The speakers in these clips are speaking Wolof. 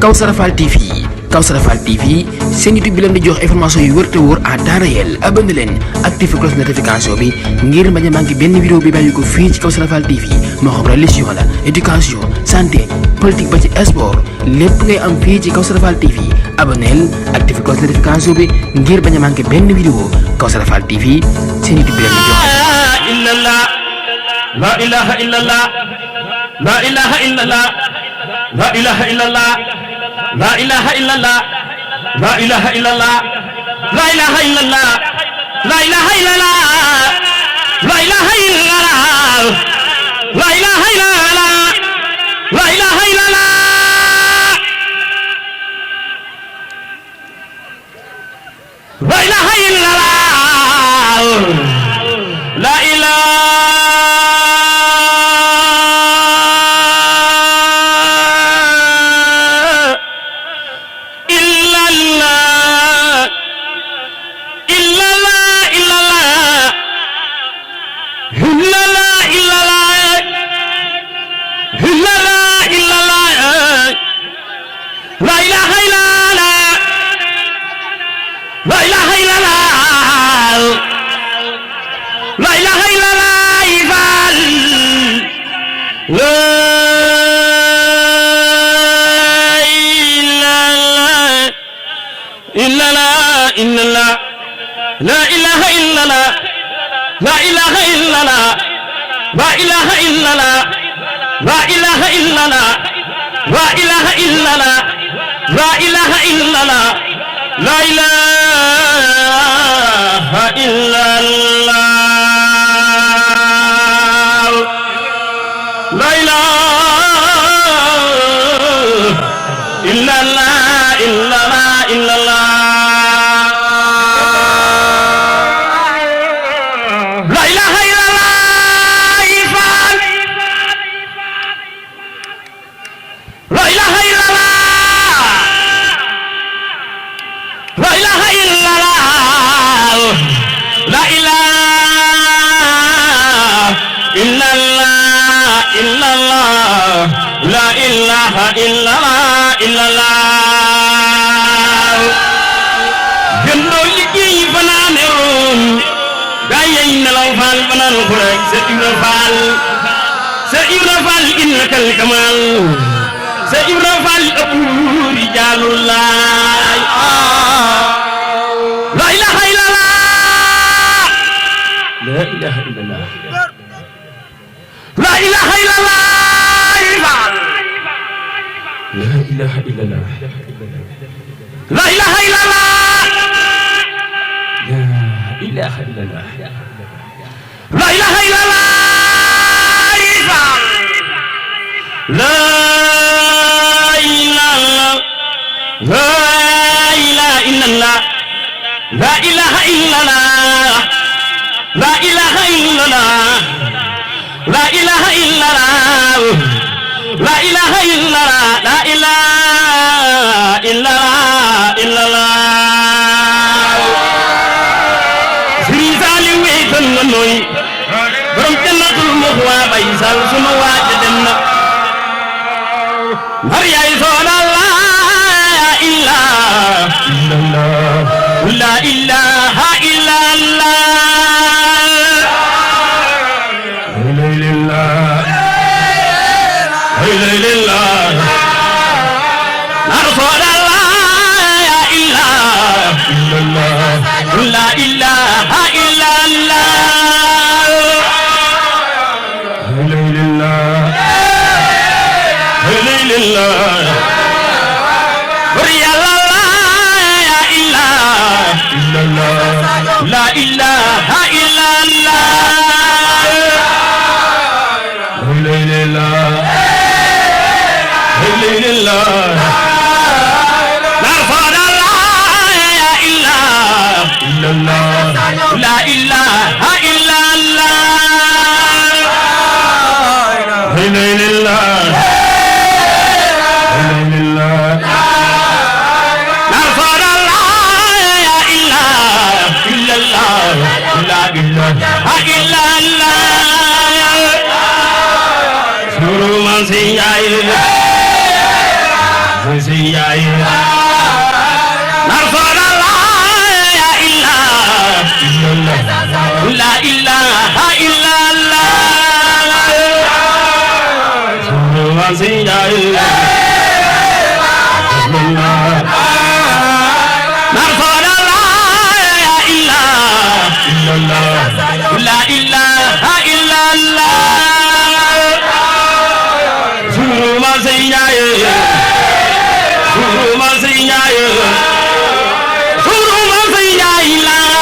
Kawsara Fall TV Kawsara Fall TV seen YouTube bi leen di jox information yu wër te wóor à temps réel abonné leen activé cloche notification bi ngir bañ a manqué benn vidéo bi bàyyi ko fii ci Kawsara Fall TV moo xam religion la éducation santé politique ba ci sport lépp ngay am fii ci Kawsara Fall TV abonneel activé cloche notification bi ngir bañ a manqué benn vidéo Kawsara Fall TV seen YouTube bi leen di jox. La ilaha illallah la ilaha illallah la ilaha illallah la ilaha illallah la ilaha illallah la ilaha illallah la ilaha illallah la ilaha illallah la ilaha illallah la ilaha illallah la ilaha illallah la ilaha لا إله إلا الله لا إله إلا الله لا إله إلا الله لا إله إلا الله لا إله إلا الله لا إله إلا الله لا إله إلا الله لا إله إلا الله إلا الله إلا الله لا إله إلا الله إلا الله جندو لكي فنانيون دايين لو فال فنان خرج سئير فال إنك الكمال سئير فال أبو رجال الله لا إله إلا الله لا إله إلا الله لا إله إلا الله لا إله إلا الله لا إله إلا الله لا إله إلا الله لا إله إلا الله لا إله إلا الله لا إله إلا الله لا إله إلا الله لا إله إلا الله لا إله إلا الله لا إله إلا الله إلا الله سري سالي ويتن نوي برم جنة المخوى بيسال سنو واجدنا مريا يسول الله إلا الله لا إله إلا الله لا إله إلا الله لله لا إله إلا الله لا إله إلا الله Ziyaay narfara la ilaha illallah Ziyaay narfara la ilaha illallah Zuma Ziyaay Suruma Ziyaay Suruma Ziyaay la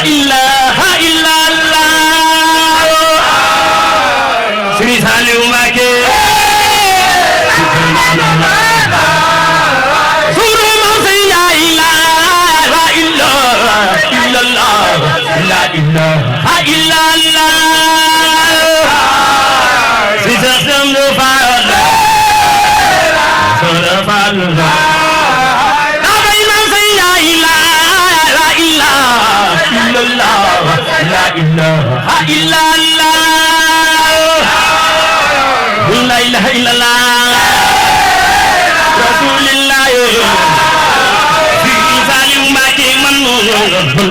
ilaha illallah illallah la ilaha illallah rasulillah fi salim Mbàkke man mo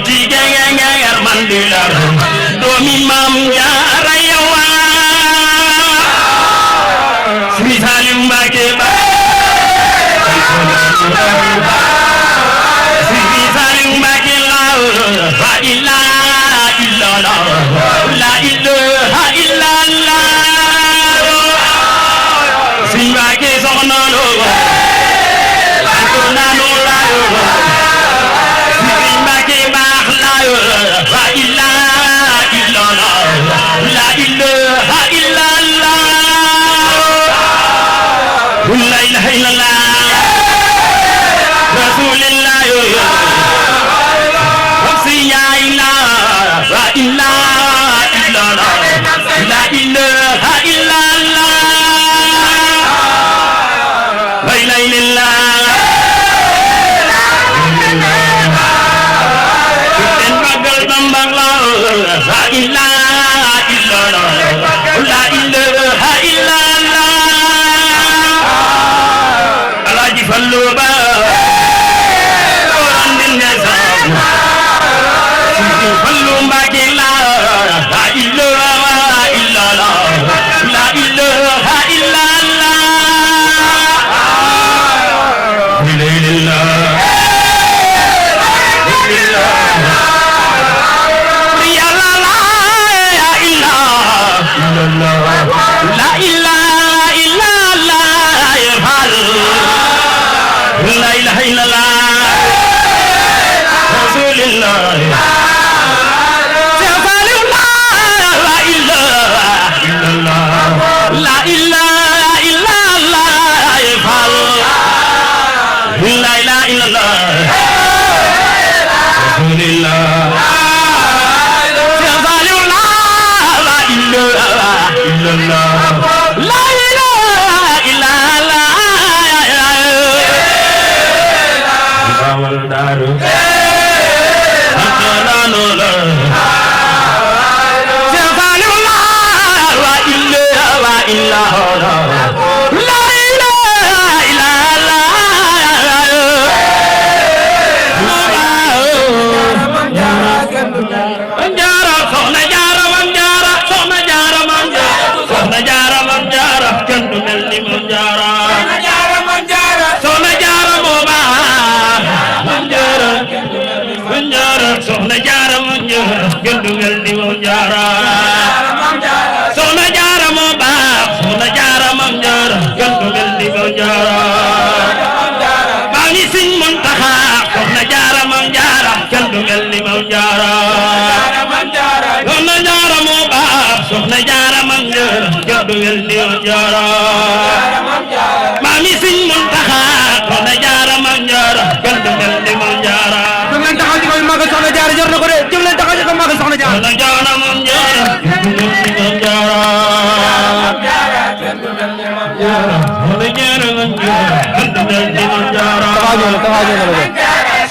ci genger man di la doomi Maam Jaara yawa fi salim Mbàkke ba fi salim Mbàkke la ilaha illallah la ilaha illallah Mbàkke soxna lo soxna lo la yo Mbàkke baax la yo la ilaha illallah la ilaha illallah la ilaha illallah rasulillah yo si ya ilaha illallah la ilaha illallah la ilaha illallah la ilaha illallah Alaaji Fallu Ba andin nesa Fallu Mbàkke la ilaha illallah la ilaha illallah la ilaha illallah la ilaha illallah rasulillah la ilaha illallah la ilaha illallah la ilaha illallah rasulillah la ilaha illallah bawal daru akana la la ilaha illallah la ilaha illallah Jaara soxna Jaara Maam Jaara soxna Jaara Maam Jaara soxna Jaara Maam Jaara kenn du mel ni Maam Jaara soxna Jaara Maam Jaara soxna Jaara moo baax Maam Jaara Maam Jaara soxna Jaara Maam Jaara kenn du mel ni Maam Jaara soxna Jaara moo baax soxna Jaara Maam Jaara kenn du mel ni Maam Jaara baa ngi Sëñ Muntaxa soxna Jaara Maam Jaara kenn du mel ni Maam Jaara soxna Jaara moo baax soxna Jaara Maam Jaara kenn du mel ni Maam Jaara maa ngi Sëñ Muntaxa soxna Jaara Maam Jaara kenn du mel ni Maam Jaara jóg leen taxaw ci ko magal soxna Jaara jar na ko de jóg leen taxaw ci ko magal soxna Jaara soxna Jaara Maam Jaara kenn du mel ni Maam Jaara kenn du mel ni Maam Jaara soxna Jaara Maam Jaara kenn du mel ni Maam Jaara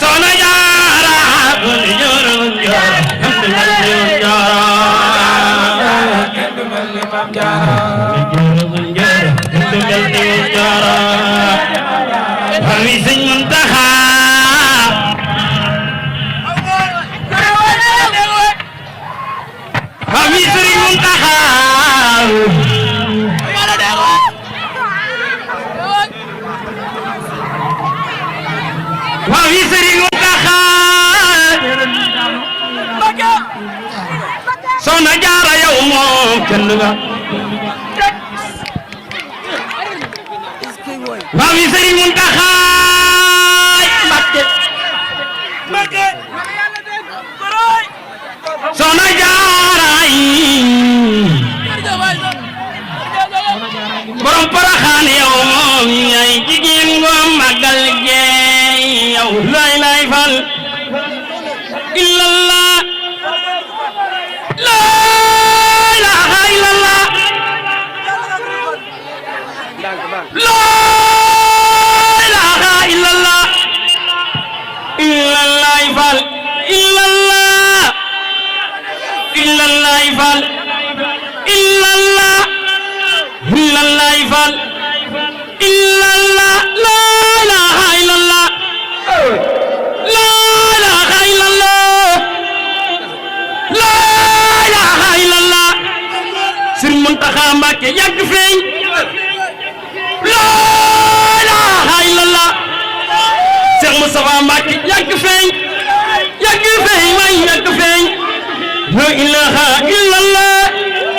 soxna Jaara soxna Jaara Maam Jaara kenn du mel ni Maam Jaara kenn du mel ni Maam Jaara kenn du mel ni Maam Jaara ami Sëñ Muntaxa ami Sëriñ Muntaxa ami Sëriñ Muntaxa soxna Jaara yow moom kenn nga ami Sëriñ Muntaxa Mbakke soxna Jaara borom Porokhane yow moom ñay jigéen ngo magal gee yow lay lay fal illallah la ilaha illallah la ilaha illallah illallah fal illallah illallah Fall illallah illallah Fall illallah la ilaha illallah la ilaha illallah la ilaha illallah Sëriñ Muntaxa Mbàkke yàgg feeñ